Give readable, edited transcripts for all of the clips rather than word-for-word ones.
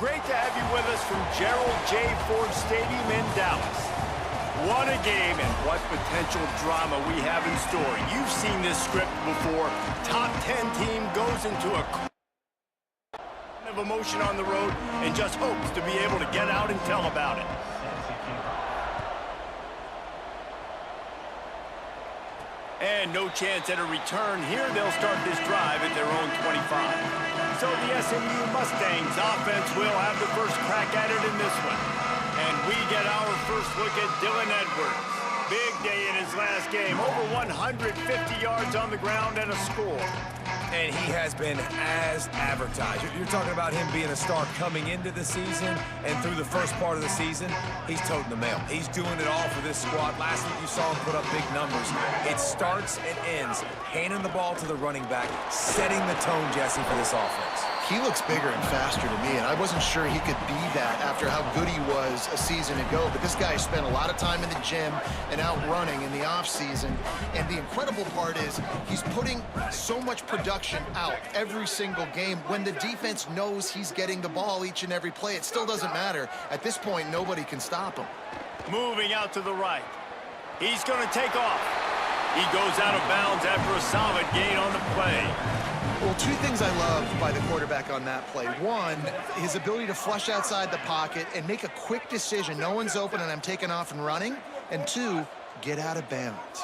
great to have you with us from Gerald J. Ford Stadium in Dallas. What a game and what potential drama we have in store. You've seen this script before. Top 10 team goes into a of emotion on the road and just hopes to be able to get out and tell about it. And no chance at a return here. They'll start this drive at their own 25. So the SMU Mustangs offense will have the first crack at it in this one. And we get our first look at Dylan Edwards. Big day in his last game. Over 150 yards on the ground and a score. And he has been as advertised. You're talking about him being a star coming into the season, and through the first part of the season, he's toting the mail. He's doing it all for this squad. Last week you saw him put up big numbers. It starts and ends handing the ball to the running back, setting the tone, Jesse, for this offense. He looks bigger and faster to me, and I wasn't sure he could be that after how good he was a season ago. But this guy spent a lot of time in the gym and out running in the offseason. And the incredible part is he's putting so much production out every single game. When the defense knows he's getting the ball each and every play, it still doesn't matter. At this point, nobody can stop him. Moving out to the right. He's going to take off. He goes out of bounds after a solid gain on the play. Well, two things I love by the quarterback on that play. One, his ability to flush outside the pocket and make a quick decision. No one's open and I'm taking off and running. And two, get out of bounds.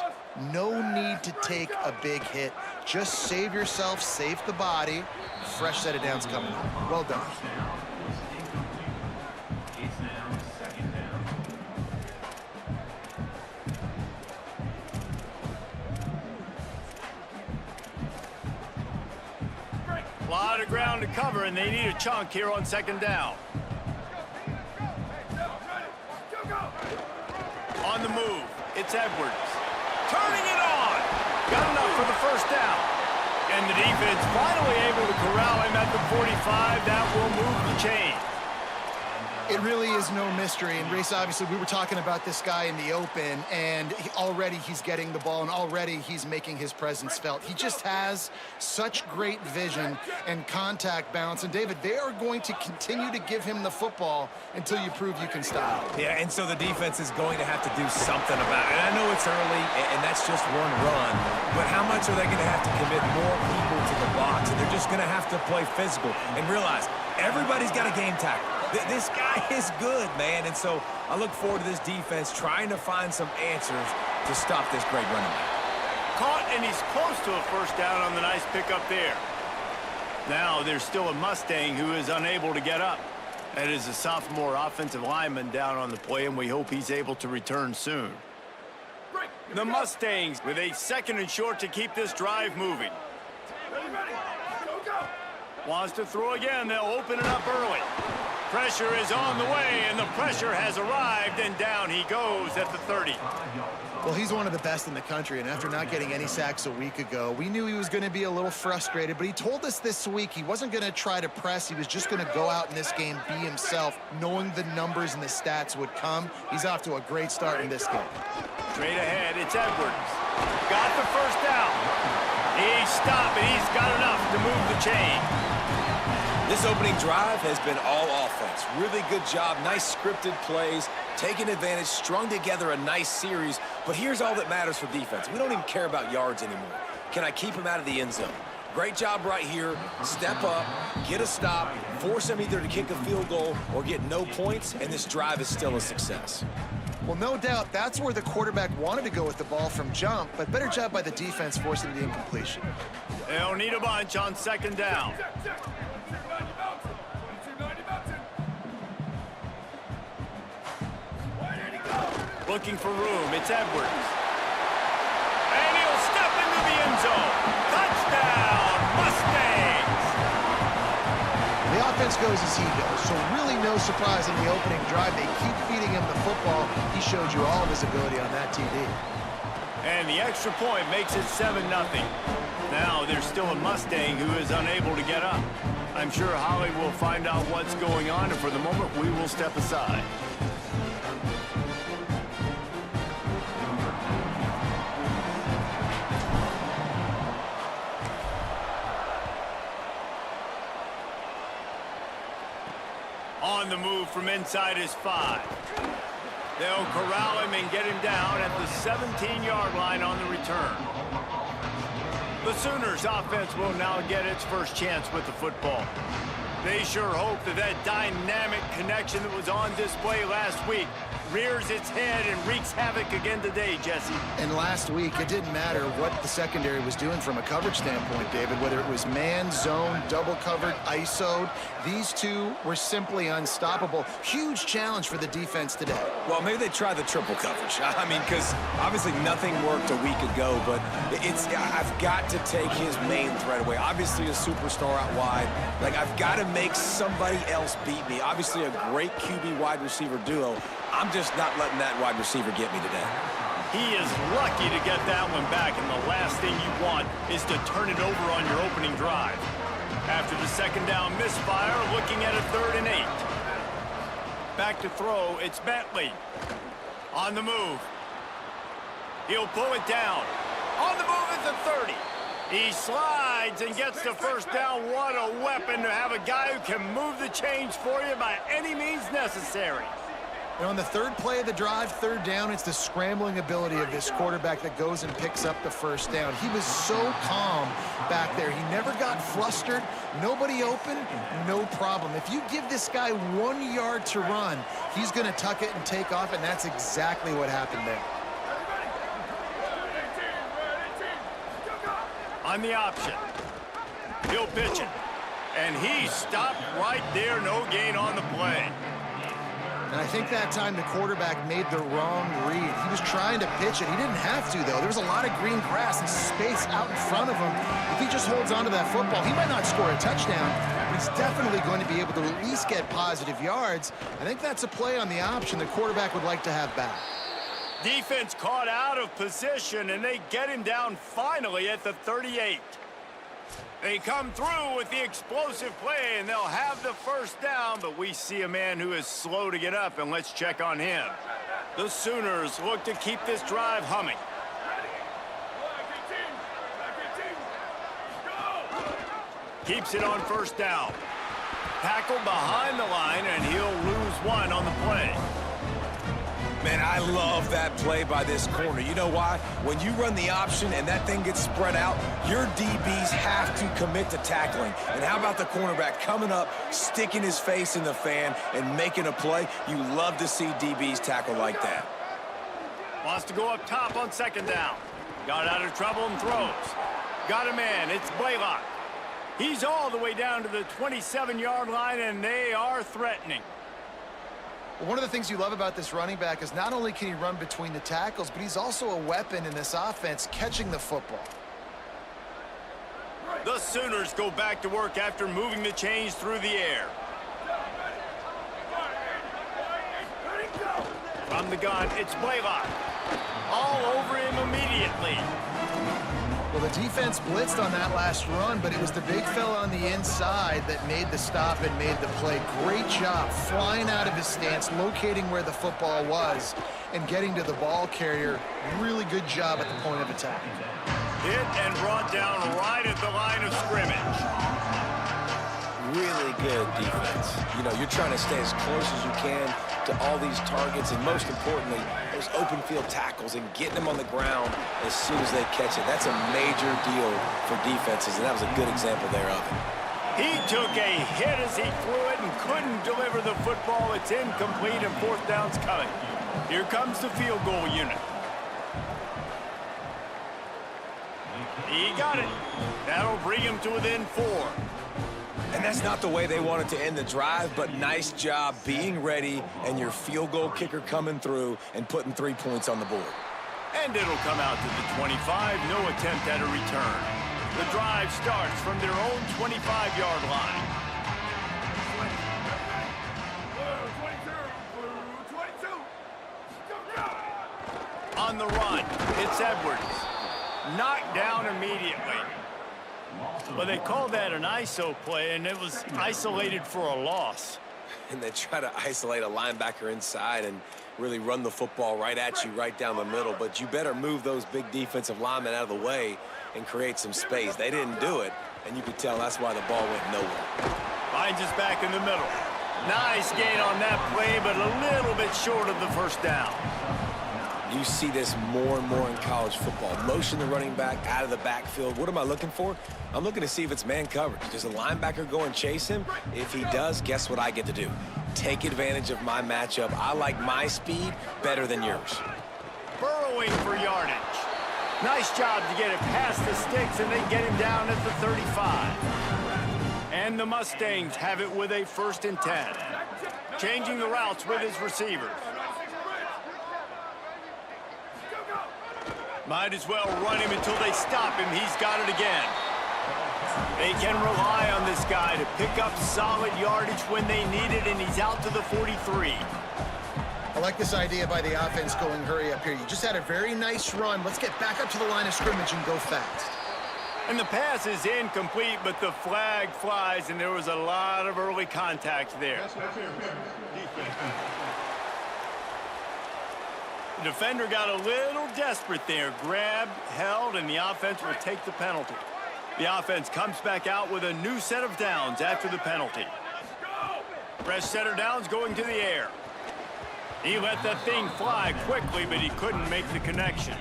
No need to take a big hit. Just save yourself, save the body. Fresh set of downs coming up. Well done. A lot of ground to cover, and they need a chunk here on second down. On the move, it's Edwards. Turning it on. Got enough for the first down. And the defense finally able to corral him at the 45. That will move the chain. It really is no mystery. And Race, obviously, we were talking about this guy in the open, and already he's getting the ball, and already he's making his presence felt. He just has such great vision and contact balance. And, David, they are going to continue to give him the football until you prove you can stop. Yeah, and so the defense is going to have to do something about it. And I know it's early, and that's just one run, but how much are they going to have to commit more people to the box? And they're just going to have to play physical and realize everybody's got a game tackle. This guy is good, man, and so I look forward to this defense trying to find some answers to stop this great running back. Caught, and he's close to a first down on the nice pickup there. Now there's still a Mustang who is unable to get up. That is a sophomore offensive lineman down on the play, and we hope he's able to return soon. The Mustangs with a second and short to keep this drive moving. Wants to throw again. They'll open it up early. Pressure is on the way, and the pressure has arrived, and down he goes at the 30. Well, he's one of the best in the country, and after not getting any sacks a week ago, we knew he was going to be a little frustrated, but he told us this week he wasn't going to try to press. He was just going to go out in this game, be himself, knowing the numbers and the stats would come. He's off to a great start in this game. Straight ahead, it's Edwards. Got the first down. He's stopped, and he's got enough to move the chain. This opening drive has been all offense. Really good job, nice scripted plays, taking advantage, strung together a nice series. But here's all that matters for defense. We don't even care about yards anymore. Can I keep him out of the end zone? Great job right here. Step up, get a stop, force him either to kick a field goal or get no points, and this drive is still a success. Well, no doubt that's where the quarterback wanted to go with the ball from jump, but better job by the defense forcing the incompletion. They'll need a bunch on second down. Looking for room, it's Edwards. And he'll step into the end zone. Touchdown, Mustangs! The offense goes as he goes, so really no surprise in the opening drive. They keep feeding him the football. He showed you all of his ability on that TD. And the extra point makes it 7-0. Now there's still a Mustang who is unable to get up. I'm sure Holly will find out what's going on, and for the moment, we will step aside. On the move from inside his 5. They'll corral him and get him down at the 17-yard line on the return. The Sooners offense will now get its first chance with the football. They sure hope that that dynamic connection that was on display last week rears its head and wreaks havoc again today, Jesse. And last week, it didn't matter what the secondary was doing from a coverage standpoint, David, whether it was man, zone, double covered, ISO'd. These two were simply unstoppable. Huge challenge for the defense today. Well, maybe they tried the triple coverage. I mean, because obviously nothing worked a week ago, but I've got to take his main threat away. Obviously a superstar out wide. Like, I've got to make somebody else beat me. Obviously a great QB wide receiver duo. I'm just not letting that wide receiver get me today. He is lucky to get that one back, and the last thing you want is to turn it over on your opening drive. After the second down misfire, looking at a 3rd and 8. Back to throw, it's Bentley. On the move. He'll pull it down. On the move at the 30. He slides and gets the first down. What a weapon to have a guy who can move the chains for you by any means necessary. And on the 3rd play of the drive, 3rd down, it's the scrambling ability of this quarterback that goes and picks up the first down. He was so calm back there. He never got flustered. Nobody open, no problem. If you give this guy 1 yard to run, he's going to tuck it and take off, and that's exactly what happened there. On the option. He'll pitch it. And he stopped right there. No gain on the play. And I think that time the quarterback made the wrong read. He was trying to pitch it. He didn't have to, though. There was a lot of green grass and space out in front of him. If he just holds on to that football, he might not score a touchdown, but he's definitely going to be able to at least get positive yards. I think that's a play on the option the quarterback would like to have back. Defense caught out of position, and they get him down finally at the 38. They come through with the explosive play, and they'll have the first down, but we see a man who is slow to get up, and let's check on him. The Sooners look to keep this drive humming. Keeps it on first down. Tackled behind the line, and he'll lose 1 on the play. Man, I love that play by this corner. You know why? When you run the option and that thing gets spread out, your DBs have to commit to tackling. And how about the cornerback coming up, sticking his face in the fan, and making a play? You love to see DBs tackle like that. Wants to go up top on 2nd down. Got out of trouble and throws. Got a man. It's Blaylock. He's all the way down to the 27-yard line, and they are threatening. Well, one of the things you love about this running back is not only can he run between the tackles, but he's also a weapon in this offense catching the football. The Sooners go back to work after moving the chains through the air. From the gun, it's Blaylock. All over him immediately. Well, the defense blitzed on that last run, but it was the big fella on the inside that made the stop and made the play. Great job flying out of his stance, locating where the football was, and getting to the ball carrier. Really good job at the point of attack. Hit and brought down right at the line of scrimmage. Really good defense. You know, you're trying to stay as close as you can to all these targets, and most importantly, those open field tackles and getting them on the ground as soon as they catch it. That's a major deal for defenses, and that was a good example there of it. He took a hit as he threw it and couldn't deliver the football. It's incomplete, and 4th down's coming. Here comes the field goal unit. He got it. That'll bring him to within 4. And that's not the way they wanted to end the drive, but nice job being ready and your field goal kicker coming through and putting 3 points on the board. And it'll come out to the 25. No attempt at a return. The drive starts from their own 25-yard line. On the run, it's Edwards. Knocked down immediately. Well, they called that an ISO play, and it was isolated for a loss. And they try to isolate a linebacker inside and really run the football right at you, right down the middle. But you better move those big defensive linemen out of the way and create some space. They didn't do it, and you could tell that's why the ball went nowhere. Finds us back in the middle. Nice gain on that play, but a little bit short of the first down. You see this more and more in college football. Motion the running back out of the backfield. What am I looking for? I'm looking to see if it's man coverage. Does the linebacker go and chase him? If he does, guess what I get to do? Take advantage of my matchup. I like my speed better than yours. Burrowing for yardage. Nice job to get it past the sticks, and they get him down at the 35. And the Mustangs have it with a 1st and 10. Changing the routes with his receivers. Might as well run him until they stop him. He's got it again. They can rely on this guy to pick up solid yardage when they need it, and he's out to the 43. I like this idea by the offense going hurry up here. You just had a very nice run. Let's get back up to the line of scrimmage and go fast. And the pass is incomplete, but the flag flies, and there was a lot of early contact there. The defender got a little desperate there. Grabbed, held, and the offense will take the penalty. The offense comes back out with a new set of downs after the penalty. Fresh set of downs going to the air. He let that thing fly quickly, but he couldn't make the connection.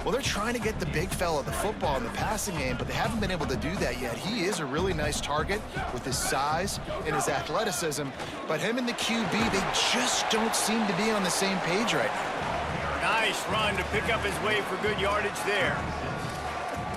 Well, they're trying to get the big fella the football in the passing game, but they haven't been able to do that yet. He is a really nice target with his size and his athleticism, but him and the QB, they just don't seem to be on the same page right now. Nice run to pick up his way for good yardage there.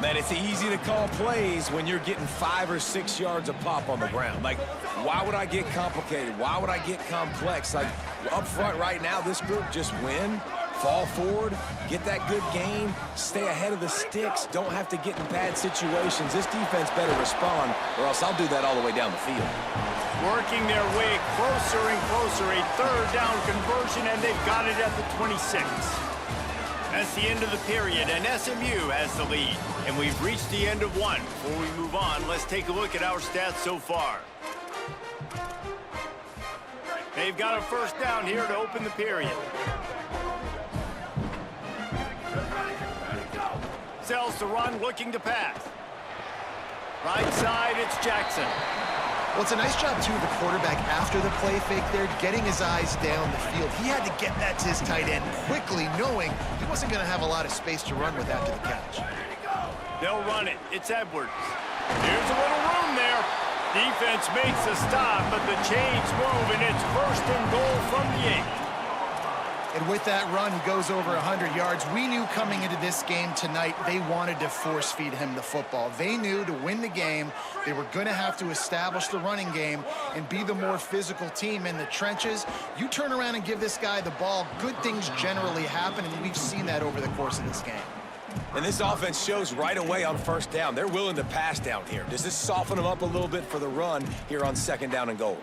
Man, it's easy to call plays when you're getting 5 or 6 yards a pop on the ground. Like, why would I get complicated? Why would I get complex? Like, up front right now, this group just win, fall forward, get that good gain, stay ahead of the sticks, don't have to get in bad situations. This defense better respond, or else I'll do that all the way down the field. Working their way closer and closer, a 3rd down conversion, and they've got it at the 26. That's the end of the period, and SMU has the lead. And we've reached the end of one. Before we move on, let's take a look at our stats so far. They've got a 1st down here to open the period. Sells to run, looking to pass. Right side, it's Jackson. Well, it's a nice job, too, of the quarterback after the play fake there, getting his eyes down the field. He had to get that to his tight end quickly, knowing he wasn't going to have a lot of space to run with after the catch. They'll run it. It's Edwards. Here's a little room there. Defense makes a stop, but the chains move, and it's 1st and goal from the 8. And with that run, he goes over 100 yards. We knew coming into this game tonight, they wanted to force feed him the football. They knew to win the game, they were going to have to establish the running game and be the more physical team in the trenches. You turn around and give this guy the ball, good things generally happen, and we've seen that over the course of this game. And this offense shows right away on 1st down. They're willing to pass down here. Does this soften them up a little bit for the run here on 2nd down and goal?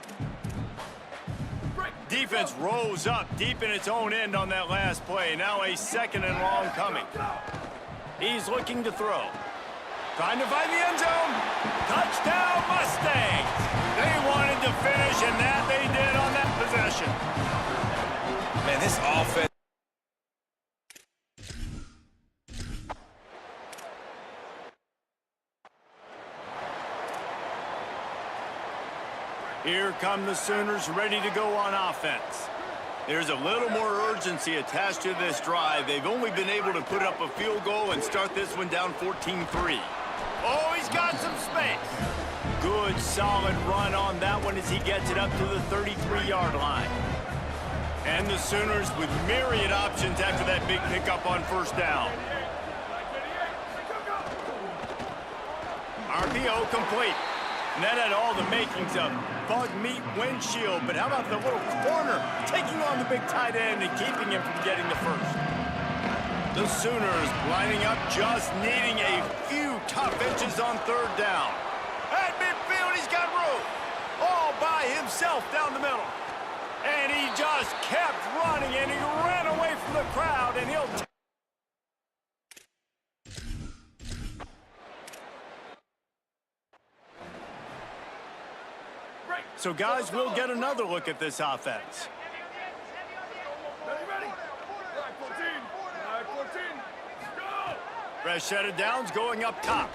Defense rose up deep in its own end on that last play. Now a 2nd and long coming. He's looking to throw. Trying to find the end zone. Touchdown, Mustangs. They wanted to finish, and that they did on that possession. Man, this offense. Here come the Sooners ready to go on offense. There's a little more urgency attached to this drive. They've only been able to put up a field goal and start this one down 14-3. Oh, he's got some space. Good, solid run on that one as he gets it up to the 33-yard line. And the Sooners with myriad options after that big pickup on 1st down. RPO complete. And that had all the makings of bug meat windshield, but how about the little corner taking on the big tight end and keeping him from getting the 1st? The Sooners lining up, just needing a few tough inches on 3rd down. At midfield, he's got room. All by himself down the middle. And he just kept running, and he ran away from the crowd, and he'll... So, guys, we'll get another look at this offense. Fresh set of downs going up top.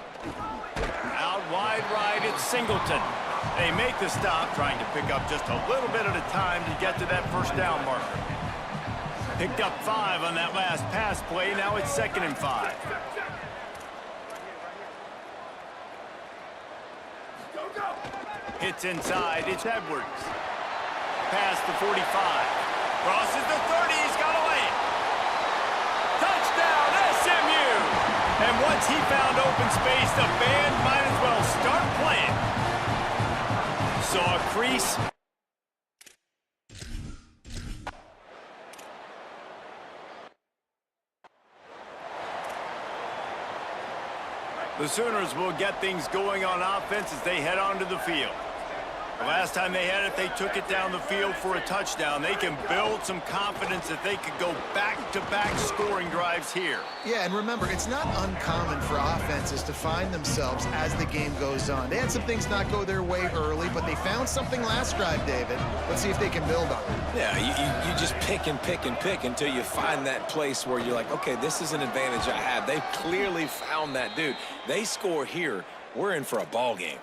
Out wide right, it's Singleton. They make the stop, trying to pick up just a little bit at a time to get to that first down marker. Picked up 5 on that last pass play. Now it's 2nd and 5. Hits inside. It's Edwards. Past the 45. Crosses the 30. He's got to lay it. Touchdown, SMU! And once he found open space, the band might as well start playing. Saw a crease. The Sooners will get things going on offense as they head onto the field. The last time they had it, they took it down the field for a touchdown. They can build some confidence that they could go back-to-back scoring drives here. Yeah, and remember, it's not uncommon for offenses to find themselves as the game goes on. They had some things not go their way early, but they found something last drive, David. Let's see if they can build on it. Yeah, you just pick and pick and pick until you find that place where you're like, okay, this is an advantage I have. They clearly found that dude. They score here, we're in for a ball game.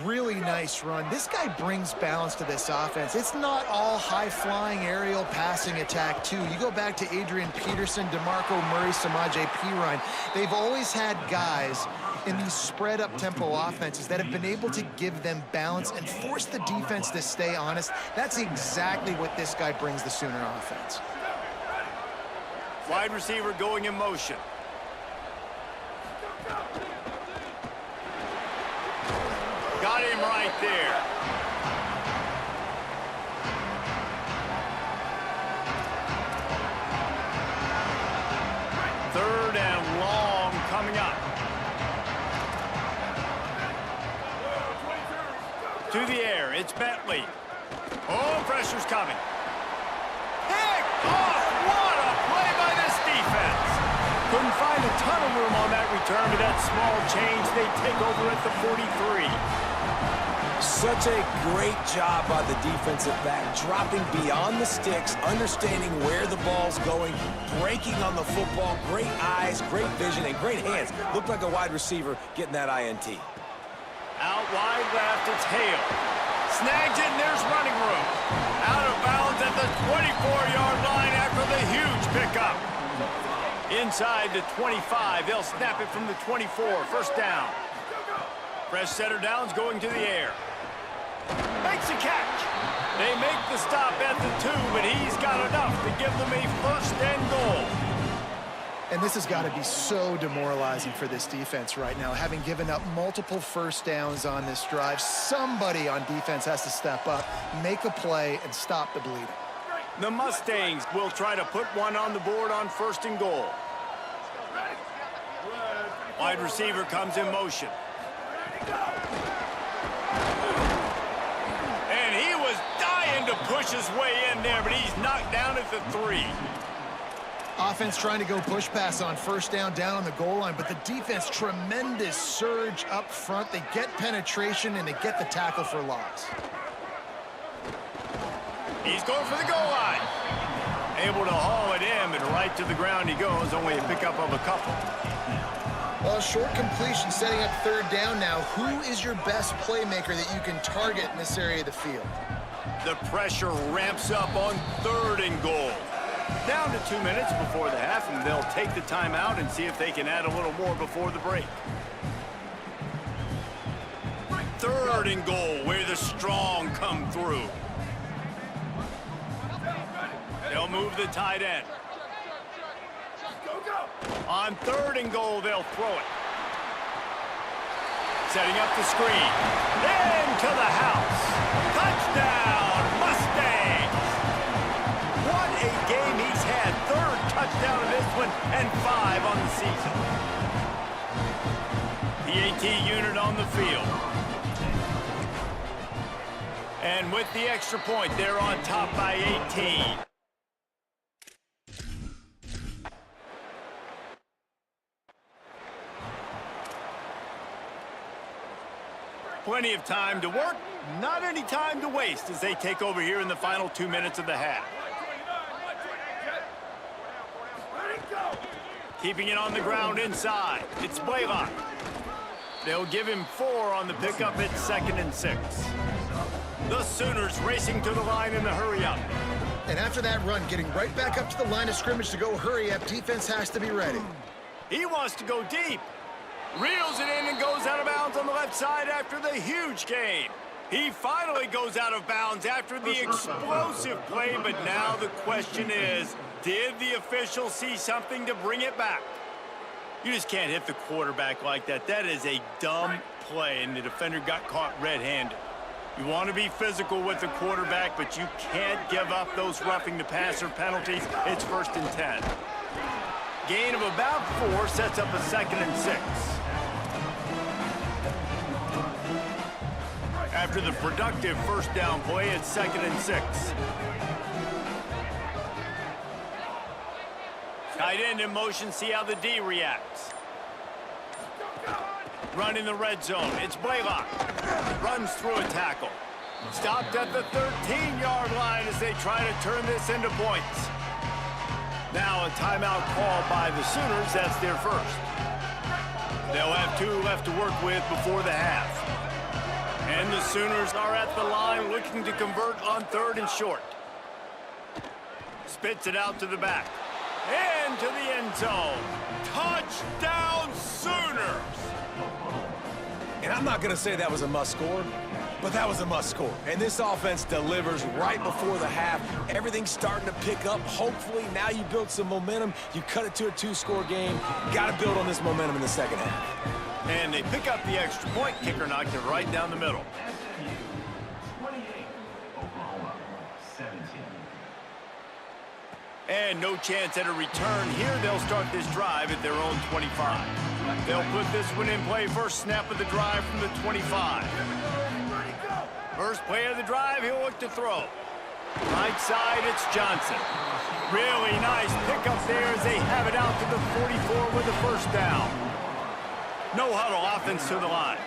Really nice run. This guy brings balance to this offense. It's not all high-flying aerial passing attack, too. You go back to Adrian Peterson, DeMarco Murray, Samaje Perine. They've always had guys in these spread-up tempo offenses that have been able to give them balance and force the defense to stay honest. That's exactly what this guy brings the Sooner offense. Wide receiver going in motion. Got him right there. Third and long coming up. To the air, it's Bentley. Oh, pressure's coming. Picked off! What a play by this defense! Couldn't find a ton of room on that return, but that small change, they take over at the 43. Such a great job by the defensive back, dropping beyond the sticks, understanding where the ball's going, breaking on the football, great eyes, great vision, and great hands. Looked like a wide receiver getting that INT. Out wide left, it's Hale. Snags it, and there's running room. Out of bounds at the 24-yard line after the huge pickup. Inside the 25, they'll snap it from the 24, first down. Fresh setter downs going to the air. Makes a catch. They make the stop at the 2, but he's got enough to give them a first and goal. And this has got to be so demoralizing for this defense right now. Having given up multiple first downs on this drive, somebody on defense has to step up, make a play, and stop the bleeding. The Mustangs will try to put one on the board on first and goal. Wide receiver comes in motion. And he was dying to push his way in there, but he's knocked down at the 3. Offense trying to go push pass on first down on the goal line, but the defense, tremendous surge up front. They get penetration, and they get the tackle for loss. He's going for the goal line. Able to haul it in, but right to the ground he goes, only a pickup of a couple. Well, short completion setting up third down now. Who is your best playmaker that you can target in this area of the field? The pressure ramps up on third and goal. Down to 2 minutes before the half, and they'll take the timeout and see if they can add a little more before the break. Third and goal, where the strong come through. They'll move the tight end. On third and goal, they'll throw it. Setting up the screen. Into the house. Touchdown, Mustangs! What a game he's had. Third touchdown in this one and 5 on the season. PAT unit on the field. And with the extra point, they're on top by 18. Plenty of time to work, not any time to waste as they take over here in the final 2 minutes of the half. Keeping it on the ground inside. It's Blaylock. They'll give him 4 on the pickup at 2nd and 6. The Sooners racing to the line in the hurry-up. And after that run, getting right back up to the line of scrimmage to go hurry up, defense has to be ready. He wants to go deep. Reels it in and goes out of bounds on the left side after the huge gain. He finally goes out of bounds after the explosive play, but now the question is, did the official see something to bring it back? You just can't hit the quarterback like that. That is a dumb play, and the defender got caught red-handed. You want to be physical with the quarterback, but you can't give up those roughing the passer penalties. It's 1st and 10. Gain of about 4 sets up a 2nd and 6. After the productive first down play, it's 2nd and 6. Tight end in motion, see how the D reacts. Run in the red zone, it's Blaylock. Runs through a tackle. Stopped at the 13-yard line as they try to turn this into points. Now a timeout call by the Sooners, that's their first. They'll have 2 left to work with before the half. And the Sooners are at the line looking to convert on 3rd and short. Spits it out to the back. Into the end zone. Touchdown Sooners! And I'm not going to say that was a must-score, but that was a must-score. And this offense delivers right before the half. Everything's starting to pick up. Hopefully, now you build some momentum. You cut it to a 2-score game. Got to build on this momentum in the second half. And they pick up the extra point. Kicker knocked it right down the middle. And no chance at a return here. They'll start this drive at their own 25. They'll put this one in play. First snap of the drive from the 25. First play of the drive, he'll look to throw. Right side, it's Johnson. Really nice pickup there as they have it out to the 44 with the first down. No huddle offense to the line.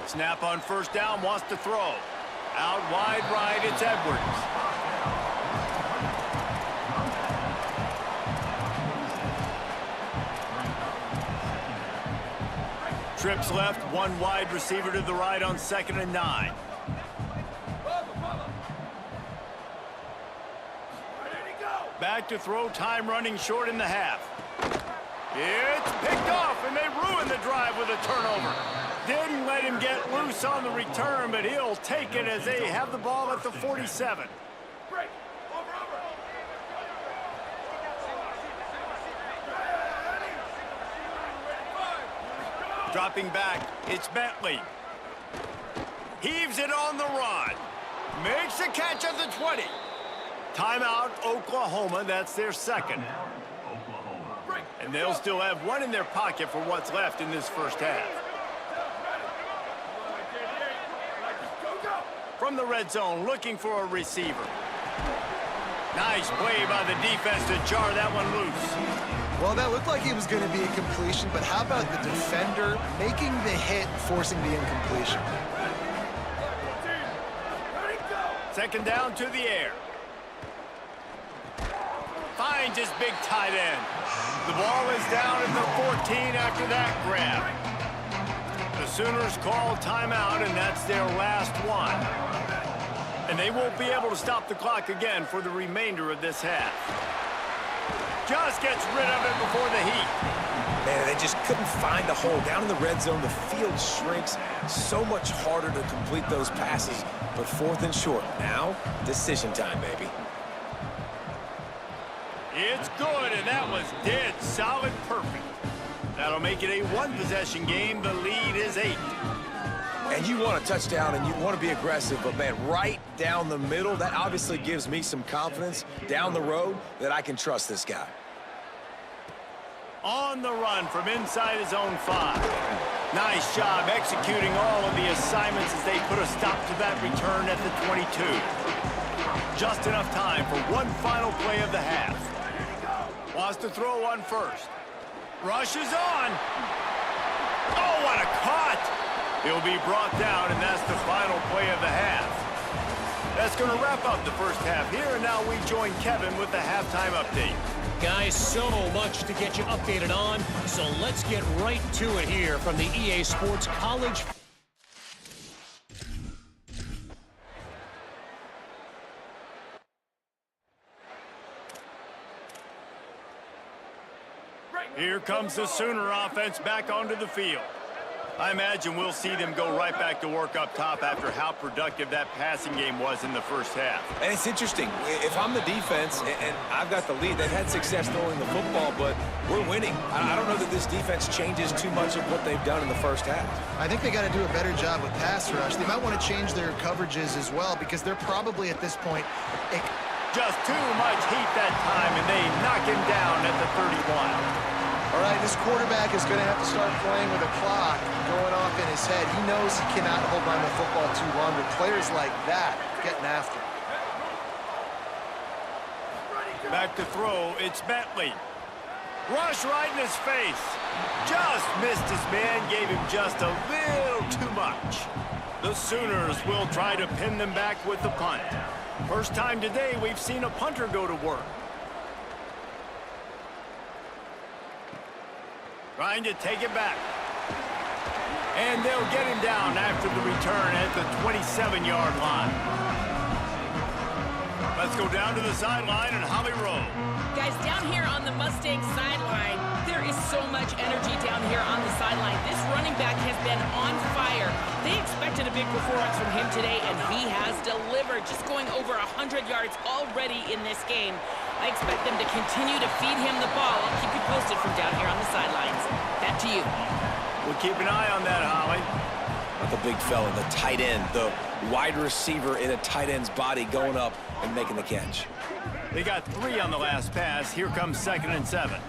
Snap on first down, wants to throw. Out wide right, it's Edwards. Trips left, 1 wide receiver to the right on 2nd and 9. Back to throw, time running short in the half. It's picked off, and they ruin the drive with a turnover. Didn't let him get loose on the return, but he'll take it as they have the ball at the 47. Dropping back, it's Bentley. Heaves it on the run. Makes a catch at the 20. Timeout, Oklahoma. That's their second. And they'll still have 1 in their pocket for what's left in this first half. From the red zone, looking for a receiver. Nice play by the defense to jar that one loose. Well, that looked like it was going to be a completion, but how about the defender making the hit, forcing the incompletion? Second down to the air. Finds his big tight end. The ball is down at the 14 after that grab. The Sooners call timeout, and that's their last one. And they won't be able to stop the clock again for the remainder of this half. Just gets rid of it before the heat. Man, they just couldn't find a hole. Down in the red zone, the field shrinks. So much harder to complete those passes. But 4th and short. Now, decision time, baby. It's good, and that was dead solid perfect. That'll make it a 1-possession game. The lead is 8. And you want a touchdown, and you want to be aggressive, but, man, right down the middle, that obviously gives me some confidence down the road that I can trust this guy. On the run from inside his own 5. Nice job executing all of the assignments as they put a stop to that return at the 22. Just enough time for one final play of the half. Wants to throw on first. Rushes on. Oh, what a cut! He'll be brought down, and that's the final play of the half. That's going to wrap up the first half here, and now we join Kevin with the halftime update. Guys, so much to get you updated on, so let's get right to it here from the EA Sports College. Here comes the Sooner offense back onto the field. I imagine we'll see them go right back to work up top after how productive that passing game was in the first half. And it's interesting. If I'm the defense and I've got the lead, they've had success throwing the football, but we're winning. I don't know that this defense changes too much of what they've done in the first half. I think they got to do a better job with pass rush. They might want to change their coverages as well because they're probably at this point just too much heat that time, and they knock him down at the 31. All right, this quarterback is going to have to start playing with a clock going off in his head. He knows he cannot hold on to the football too long with players like that getting after him. Back to throw, it's Bentley. Rush right in his face. Just missed his man, gave him just a little too much. The Sooners will try to pin them back with the punt. First time today we've seen a punter go to work. Trying to take it back. And they'll get him down after the return at the 27-yard line. Let's go down to the sideline and Holly Rowe. Guys, down here on the Mustang sideline, there is so much energy down here on the sideline. This running back has been on fire. They expected a big performance from him today, and he has delivered, just going over 100 yards already in this game. I expect them to continue to feed him the ball. I'll keep you posted from down here on the sidelines. Back to you. We'll keep an eye on that, Holly. Not the big fella, the tight end, the wide receiver in a tight end's body going up and making the catch. They got 3 on the last pass. Here comes 2nd and 7.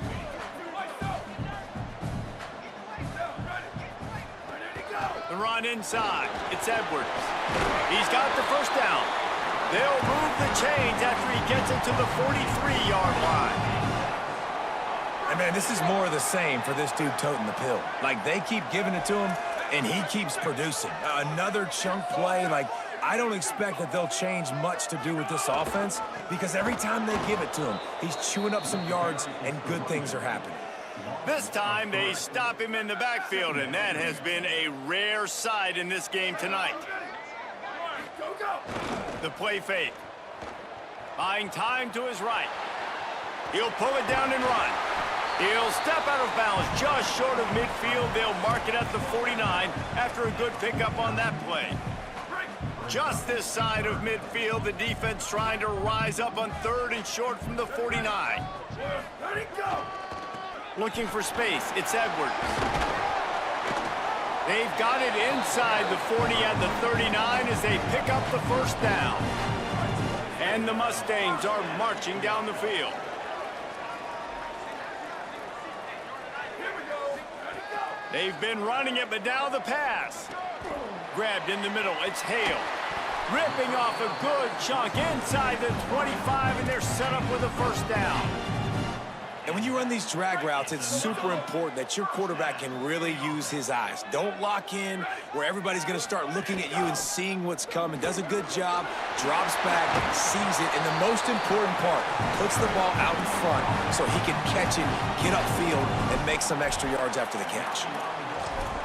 The run inside. It's Edwards. He's got the first down. They'll move the chains after he gets it to the 43-yard line. And, man, this is more of the same for this dude toting the pill. Like, they keep giving it to him, and he keeps producing. Another chunk play. Like, I don't expect that they'll change much to do with this offense because every time they give it to him, he's chewing up some yards, and good things are happening. This time, they stop him in the backfield, and that has been a rare sight in this game tonight. The play fake. Buying time to his right. He'll pull it down and run. He'll step out of bounds just short of midfield. They'll mark it at the 49 after a good pickup on that play. Just this side of midfield, the defense trying to rise up on 3rd and short from the 49. Let it go. Looking for space. It's Edwards. They've got it inside the 40 at the 39 as they pick up the first down. And the Mustangs are marching down the field. They've been running it, but now the pass. Grabbed in the middle. It's Hale. Ripping off a good chunk inside the 25, and they're set up with a first down. And when you run these drag routes, it's super important that your quarterback can really use his eyes. Don't lock in where everybody's going to start looking at you and seeing what's coming. Does a good job, drops back, sees it, and the most important part, puts the ball out in front so he can catch it, get upfield, and make some extra yards after the catch.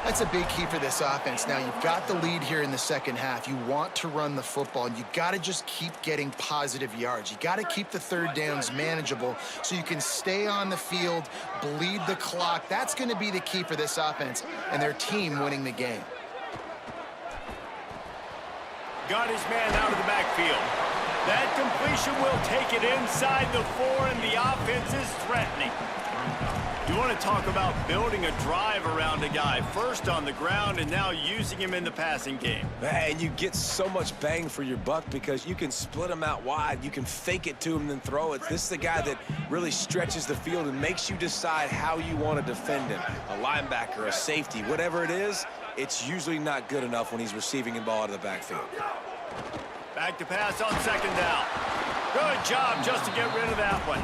That's a big key for this offense. Now, you've got the lead here in the second half. You want to run the football, and you got to just keep getting positive yards. You got to keep the 3rd downs manageable so you can stay on the field, bleed the clock. That's going to be the key for this offense and their team winning the game. Got his man out of the backfield. That completion will take it inside the 4, and the offense is threatening. You want to talk about building a drive around a guy, first on the ground and now using him in the passing game. And you get so much bang for your buck because you can split him out wide. You can fake it to him and then throw it. This is the guy that really stretches the field and makes you decide how you want to defend him. A linebacker, a safety, whatever it is, it's usually not good enough when he's receiving the ball out of the backfield. Back to pass on 2nd down. Good job just to get rid of that one.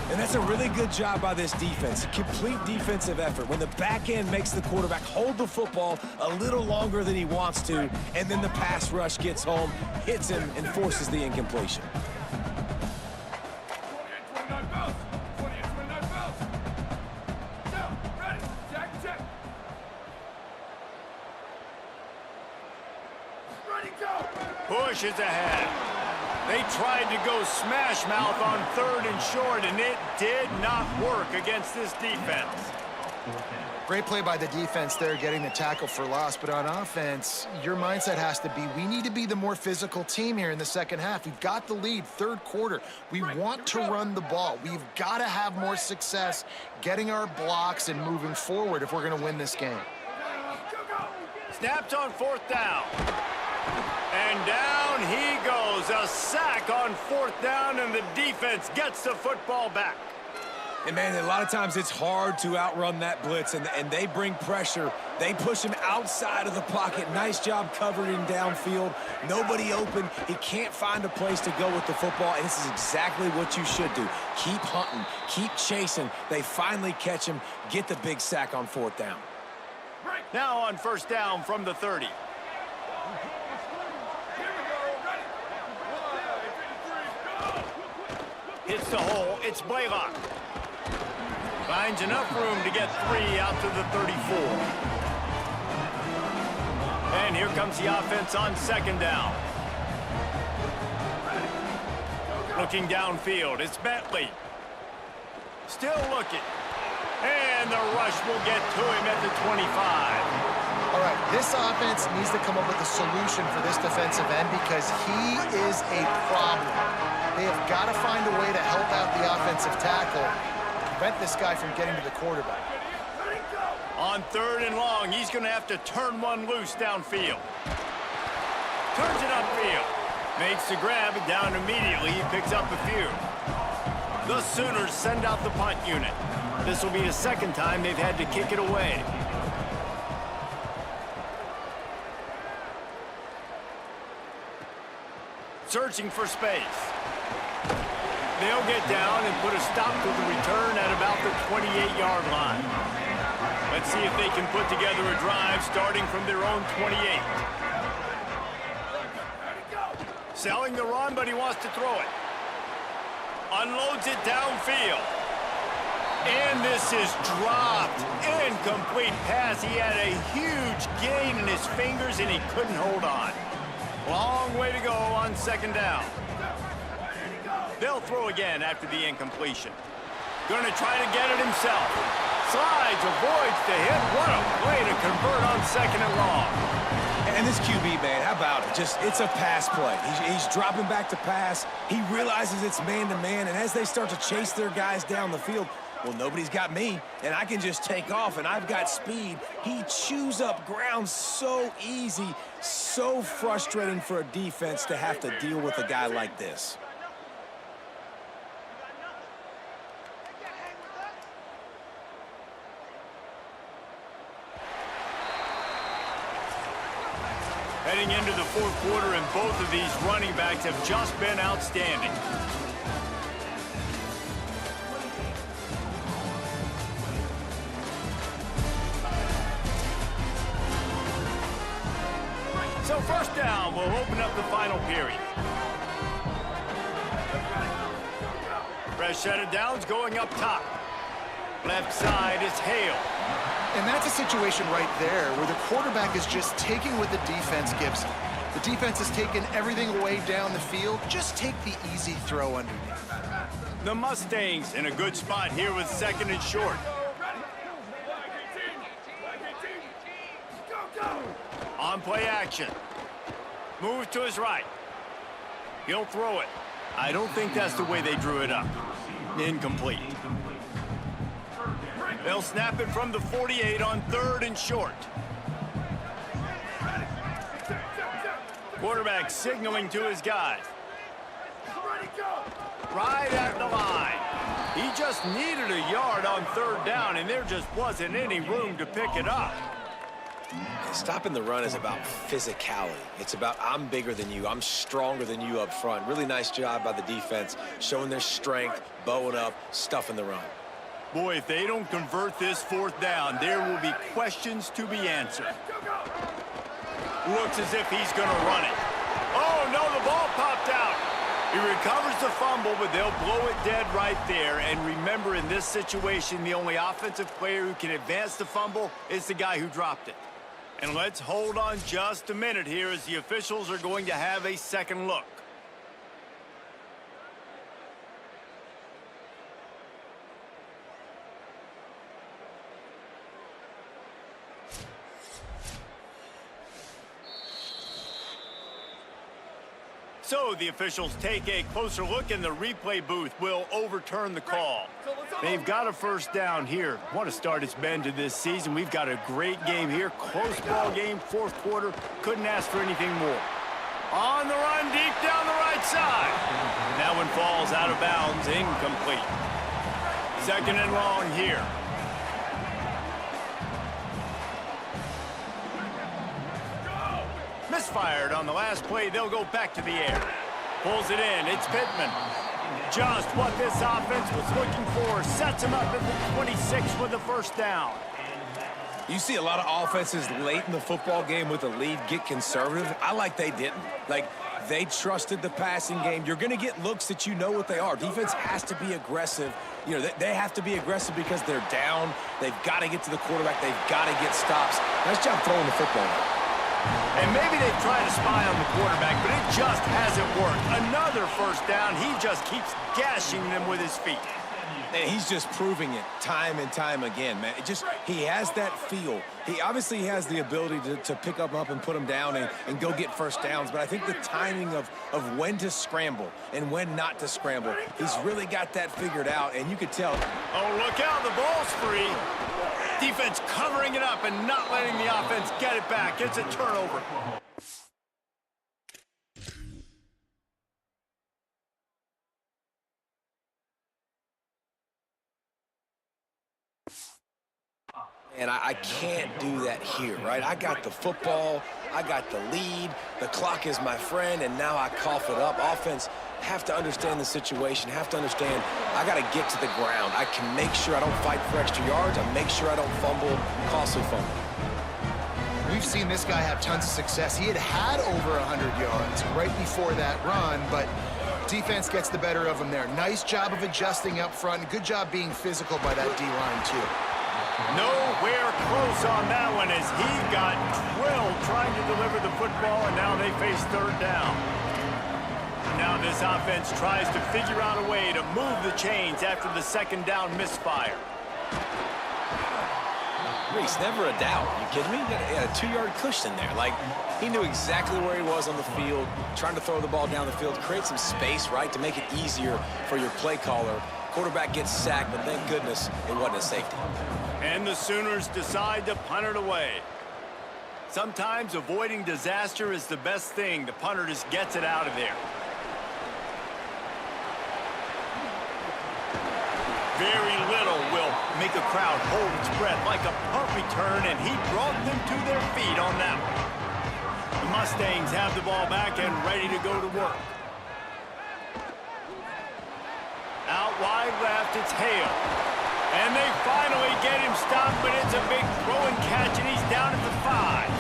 And that's a really good job by this defense. A complete defensive effort. When the back end makes the quarterback hold the football a little longer than he wants to, and then the pass rush gets home, hits him, and forces the incompletion. pushes ahead. They tried to go smash mouth on 3rd and short, and it did not work against this defense. Great play by the defense there, getting the tackle for loss. But on offense, your mindset has to be, we need to be the more physical team here in the second half. We've got the lead, 3rd quarter. We want to run the ball. We've got to have more success getting our blocks and moving forward if we're going to win this game. Snapped on 4th down. And down he goes. A sack on 4th down, and the defense gets the football back. And, man, a lot of times it's hard to outrun that blitz, and they bring pressure. They push him outside of the pocket. Nice job covering downfield. Nobody open. He can't find a place to go with the football, and this is exactly what you should do. Keep hunting. Keep chasing. They finally catch him, get the big sack on 4th down. Now on 1st down from the 30. Hits the hole. It's Blaylock. Finds enough room to get 3 out to the 34. And here comes the offense on 2nd down. Looking downfield, it's Bentley. Still looking. And the rush will get to him at the 25. All right, this offense needs to come up with a solution for this defensive end because he is a problem. They have got to find a way to help out the offensive tackle, prevent this guy from getting to the quarterback. On 3rd and long, he's going to have to turn one loose downfield. Turns it upfield. Makes the grab, and down immediately. He picks up a few. The Sooners send out the punt unit. This will be the 2nd time they've had to kick it away. Searching for space. They'll get down and put a stop to the return at about the 28-yard line. Let's see if they can put together a drive starting from their own 28. Selling the run, but he wants to throw it. Unloads it downfield. And this is dropped. Incomplete pass. He had a huge gain in his fingers, and he couldn't hold on. Long way to go on 2nd down. They'll throw again after the incompletion. Gonna try to get it himself. Slides, avoids the hit. What a play to convert on 2nd and long. And this QB, man, how about it? It's a pass play. He's dropping back to pass. He realizes it's man-to-man, and as they start to chase their guys down the field, well, nobody's got me, and I can just take off, and I've got speed. He chews up ground so easy, so frustrating for a defense to have to deal with a guy like this. Heading into the 4th quarter, and both of these running backs have just been outstanding. So 1st down will open up the final period. Fresh set of downs going up top. Left side is Hale. And that's a situation right there where the quarterback is just taking what the defense gives him. The defense has taken everything away down the field. Just take the easy throw underneath. The Mustangs in a good spot here with 2nd and short. On play action. Move to his right. He'll throw it. I don't think that's the way they drew it up. Incomplete. They'll snap it from the 48 on 3rd and short. Quarterback signaling to his guys. Right at the line. He just needed a yard on 3rd down, and there just wasn't any room to pick it up. Stopping the run is about physicality. It's about I'm bigger than you. I'm stronger than you up front. Really nice job by the defense, showing their strength, bowing up, stuffing the run. Boy, if they don't convert this 4th down, there will be questions to be answered. Looks as if he's going to run it. Oh, no, the ball popped out. He recovers the fumble, but they'll blow it dead right there. And remember, in this situation, the only offensive player who can advance the fumble is the guy who dropped it. And let's hold on just a minute here as the officials are going to have a second look. So the officials take a closer look, and the replay booth will overturn the call. They've got a first down here. What a start it's been to this season. We've got a great game here. Close ball game, fourth quarter. Couldn't ask for anything more. On the run, deep down the right side. That one falls out of bounds, incomplete. Second and long here. Misfired on the last play. They'll go back to the air. Pulls it in. It's Pittman. Just what this offense was looking for. Sets him up at the 26 with the first down. You see a lot of offenses late in the football game with a lead get conservative. I like they didn't. Like, they trusted the passing game. You're going to get looks that you know what they are. Defense has to be aggressive. You know, they have to be aggressive because they're down. They've got to get to the quarterback. They've got to get stops. Nice job throwing the football. And maybe they've tried to spy on the quarterback, but it just hasn't worked. Another first down. He just keeps gashing them with his feet. And he's just proving it time and time again, man. He has that feel. He obviously has the ability to pick up and put them down and go get first downs, but I think the timing of when to scramble and when not to scramble, he's really got that figured out, and you could tell. Oh, look out, the ball's free. Defense covering it up and not letting the offense get it back. It's a turnover. And I can't do that here, right? I got the football, I got the lead, the clock is my friend, and now I cough it up. Offense have to understand the situation, have to understand I got to get to the ground. I can make sure I don't fight for extra yards. I make sure I don't fumble, costly fumble. We've seen this guy have tons of success. He had over 100 yards right before that run, but defense gets the better of him there. Nice job of adjusting up front. Good job being physical by that D-line, too. Nowhere close on that one as he got drilled trying to deliver the football, and now they face third down. Now this offense tries to figure out a way to move the chains after the second down misfire. Reese, never a doubt. You kidding me? He had a 2-yard cushion there. Like, he knew exactly where he was on the field, trying to throw the ball down the field, create some space, right, to make it easier for your play caller. Quarterback gets sacked, but thank goodness it wasn't a safety. And the Sooners decide to punt it away. Sometimes avoiding disaster is the best thing. The punter just gets it out of there. Very little will make a crowd hold its breath like a punt return, and he brought them to their feet on that one. The Mustangs have the ball back and ready to go to work. Out wide left, it's Hale. And they finally get him stopped, but it's a big throw and catch, and he's down at the 5.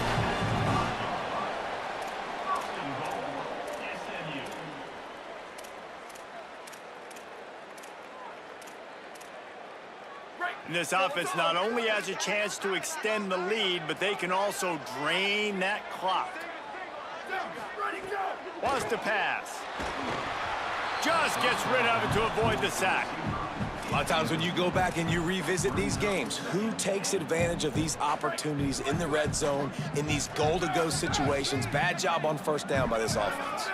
And this offense not only has a chance to extend the lead, but they can also drain that clock. Wants to pass. Just gets rid of it to avoid the sack. A lot of times when you go back and you revisit these games, who takes advantage of these opportunities in the red zone, in these goal-to-go situations? Bad job on first down by this offense.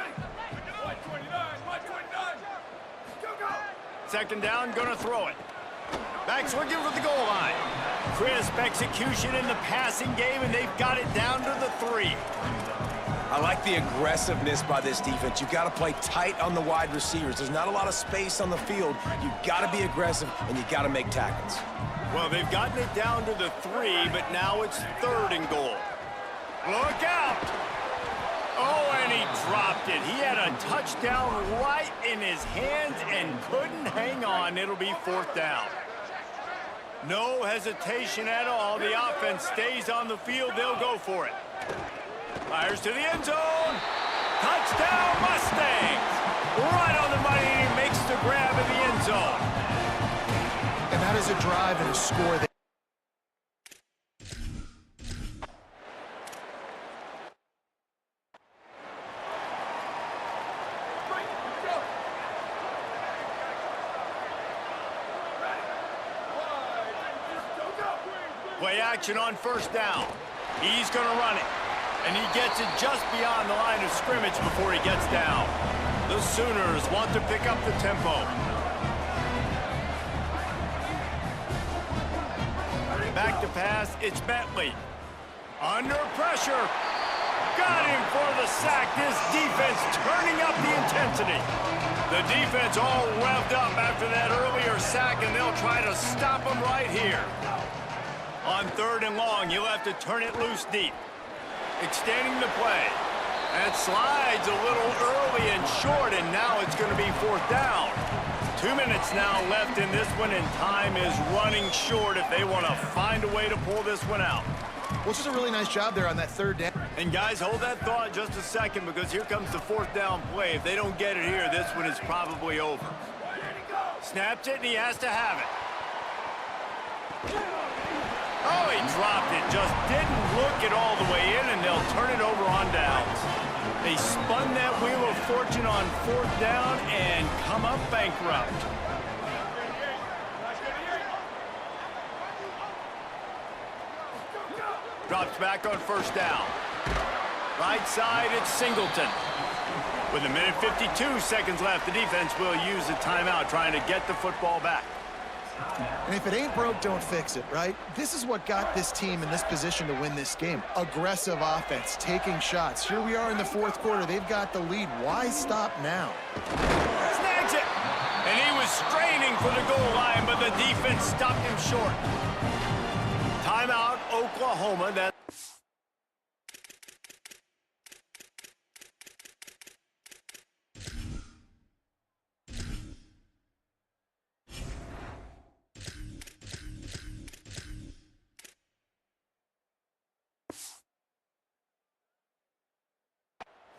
Second down, gonna throw it. Back's looking for the goal line. Crisp execution in the passing game, and they've got it down to the 3. I like the aggressiveness by this defense. You've got to play tight on the wide receivers. There's not a lot of space on the field. You've got to be aggressive, and you've got to make tackles. Well, they've gotten it down to the 3, but now it's third and goal. Look out! Oh, and he dropped it. He had a touchdown right in his hands and couldn't hang on. It'll be fourth down. No hesitation at all. The offense stays on the field. They'll go for it. Fires to the end zone. Touchdown, Mustangs. Right on the money. He makes the grab in the end zone. And that is a drive and a score. Play action on first down. He's going to run it. And he gets it just beyond the line of scrimmage before he gets down. The Sooners want to pick up the tempo. Back to pass, it's Bentley. Under pressure. Got him for the sack. This defense turning up the intensity. The defense all revved up after that earlier sack, and they'll try to stop him right here. On 3rd and long, you'll have to turn it loose deep. Extending the play. That slides a little early and short, and now it's going to be 4th down. 2 minutes now left in this one, and time is running short if they want to find a way to pull this one out. Which is a really nice job there on that 3rd down. And guys, hold that thought just a second, because here comes the 4th down play. If they don't get it here, this one is probably over. Snaps it, and he has to have it. Oh, he dropped it. Just didn't look it all the way in, and they'll turn it over on downs. They spun that wheel of fortune on 4th down and come up bankrupt. Drops back on 1st down. Right side, it's Singleton. With 1:52 seconds left, the defense will use a timeout trying to get the football back. And if it ain't broke, don't fix it, right? This is what got this team in this position to win this game. Aggressive offense, taking shots. Here we are in the 4th quarter. They've got the lead. Why stop now? Snags it! And he was straining for the goal line, but the defense stopped him short. Timeout, Oklahoma. That.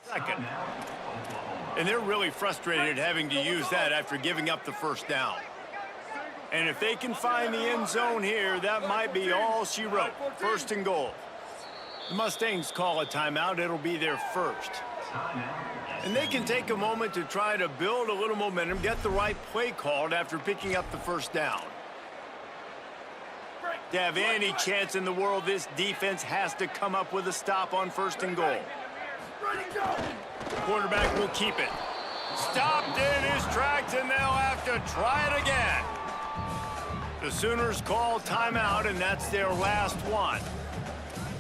Second. And they're really frustrated having to use that after giving up the 1st down. And if they can find the end zone here, that might be all she wrote. 1st and goal. The Mustangs call a timeout. It'll be their 1st. And they can take a moment to try to build a little momentum, get the right play called after picking up the 1st down. To have any chance in the world, this defense has to come up with a stop on 1st and goal. Quarterback will keep it. Stopped in his tracks, and they'll have to try it again. The Sooners call timeout, and that's their last one.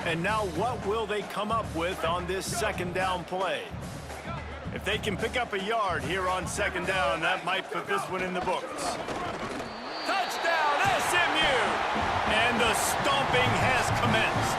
And now what will they come up with on this 2nd down play? If they can pick up a yard here on 2nd down, that might put this one in the books. Touchdown, SMU! And the stomping has commenced.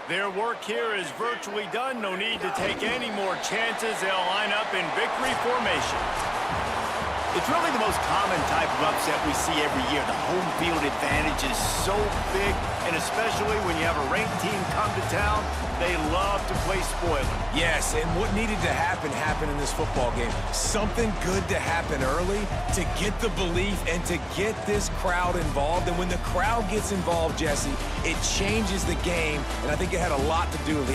Their work here is virtually done. No need to take any more chances. They'll line up in victory formation. It's really the most common type of upset we see every year. The home field advantage is so big, and especially when you have a ranked team come to town, they love to play spoiler. Yes, and what needed to happen happened in this football game. Something good to happen early to get the belief and to get this crowd involved. And when the crowd gets involved, Jesse, it changes the game, and I think it had a lot to do with